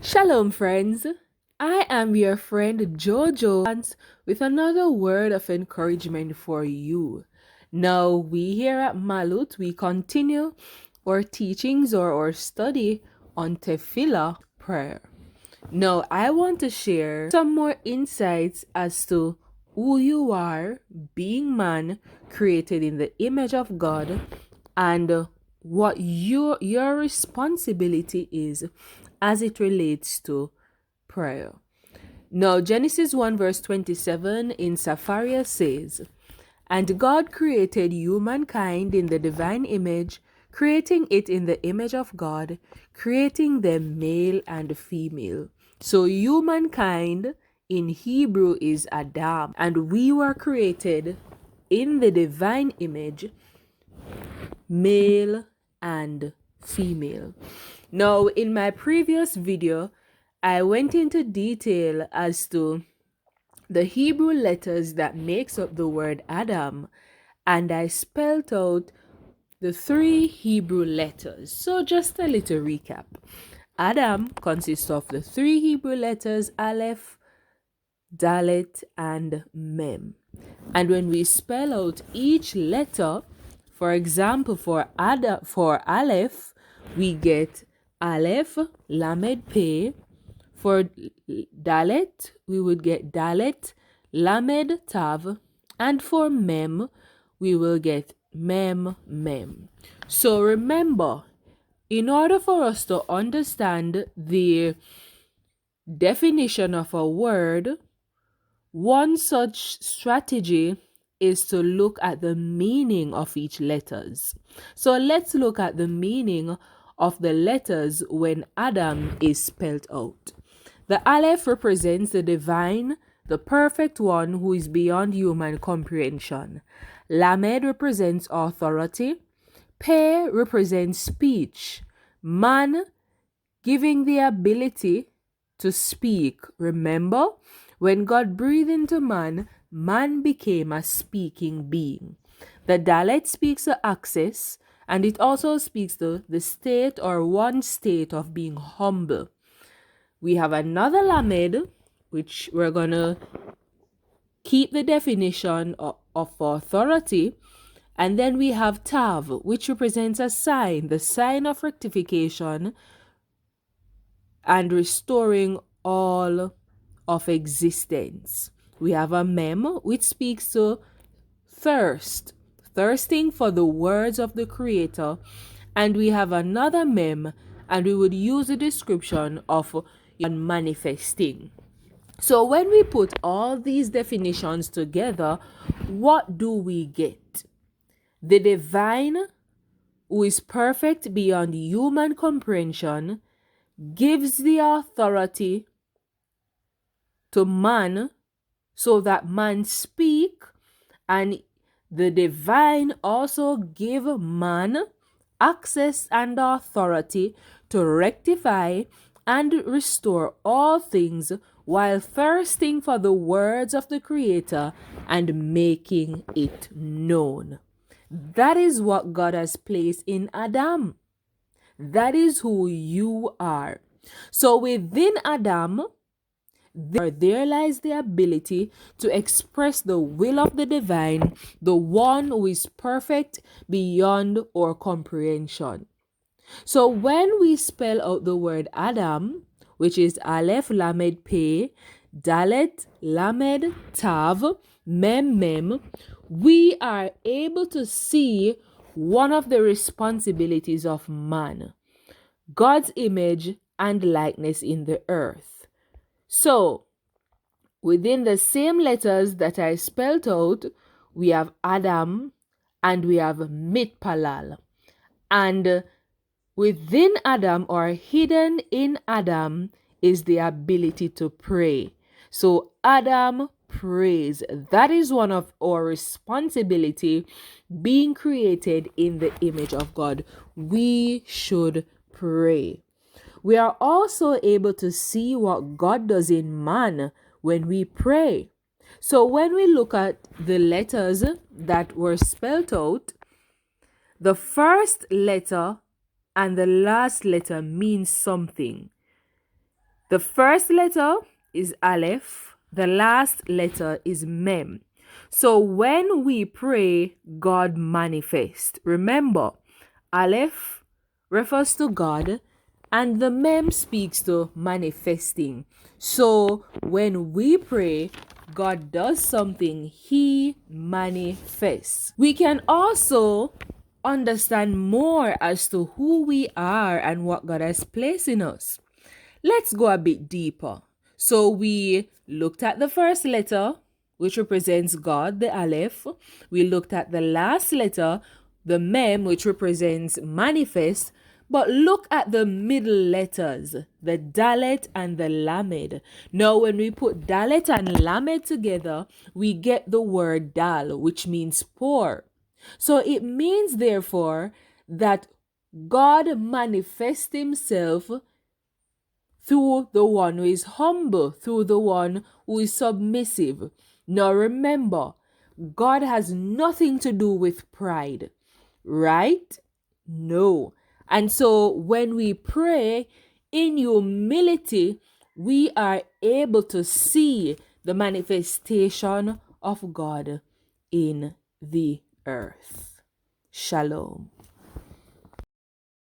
Shalom, friends. I am your friend Jojo with another word of encouragement for you. Now, we here at Malhut, we continue our teachings or our study on Tefillah prayer. Now, I want to share some more insights as to who you are, being man, created in the image of God, and what your responsibility is as it relates to prayer. Now, Genesis 1 verse 27 in Sapphira says, "And God created humankind in the divine image, creating it in the image of God, creating them male and female." So humankind in Hebrew is Adam, and we were created in the divine image, male and female. Now, in my previous video, I went into detail as to the Hebrew letters that makes up the word Adam, and I spelled out the 3 Hebrew letters. So just a little recap. Adam consists of the 3 Hebrew letters Aleph, Dalet, and Mem. And when we spell out each letter, for example, for Aleph, we get Aleph, Lamed, Pe. For Dalet, we would get Dalet, Lamed, Tav. And for Mem, we will get Mem, Mem. So remember, in order for us to understand the definition of a word, one such strategy is to look at the meaning of each letters. So let's look at the meaning of the letters when Adam is spelled out. The Aleph represents the divine, the perfect one who is beyond human comprehension. Lamed represents authority. Pe represents speech. Man, giving the ability to speak. Remember, when God breathed into man, man became a speaking being. The Dalet speaks to access, and it also speaks to the state or one state of being humble. We have another Lamed, which we're going to keep the definition of authority. And then we have Tav, which represents a sign, the sign of rectification and restoring all of existence. We have a Mem, which speaks to thirst, thirsting for the words of the Creator. And we have another Mem, and we would use the description of manifesting. So when we put all these definitions together, what do we get? The divine, who is perfect beyond human comprehension, gives the authority to man so that man speak, and the divine also give man access and authority to rectify and restore all things while thirsting for the words of the Creator and making it known. That is what God has placed in Adam. That is who you are. So within Adam, there lies the ability to express the will of the divine, the one who is perfect beyond our comprehension. So when we spell out the word Adam, which is Aleph, Lamed, Pe, Dalet, Lamed, Tav, Mem, Mem, we are able to see one of the responsibilities of man, God's image and likeness in the earth. So, within the same letters that I spelled out, we have Adam and we have Mitpalal. And within Adam, or hidden in Adam, is the ability to pray. So Adam prays. That is one of our responsibility, being created in the image of God. We should pray. We are also able to see what God does in man when we pray. So when we look at the letters that were spelled out, the first letter and the last letter means something. The first letter is Aleph. The last letter is Mem. So when we pray, God manifests. Remember, Aleph refers to God and the Mem speaks to manifesting. So when we pray, God does something, He manifests. We can also understand more as to who we are and what God has placed in us. Let's go a bit deeper. So we looked at the first letter, which represents God, the Aleph. We looked at the last letter, the Mem, which represents manifest. But look at the middle letters, the Dalet and the Lamed. Now, when we put Dalet and Lamed together, we get the word Dal, which means pour. So it means, therefore, that God manifests Himself through the one who is humble, through the one who is submissive. Now remember, God has nothing to do with pride, right? No. And so when we pray in humility, we are able to see the manifestation of God in the earth. Shalom.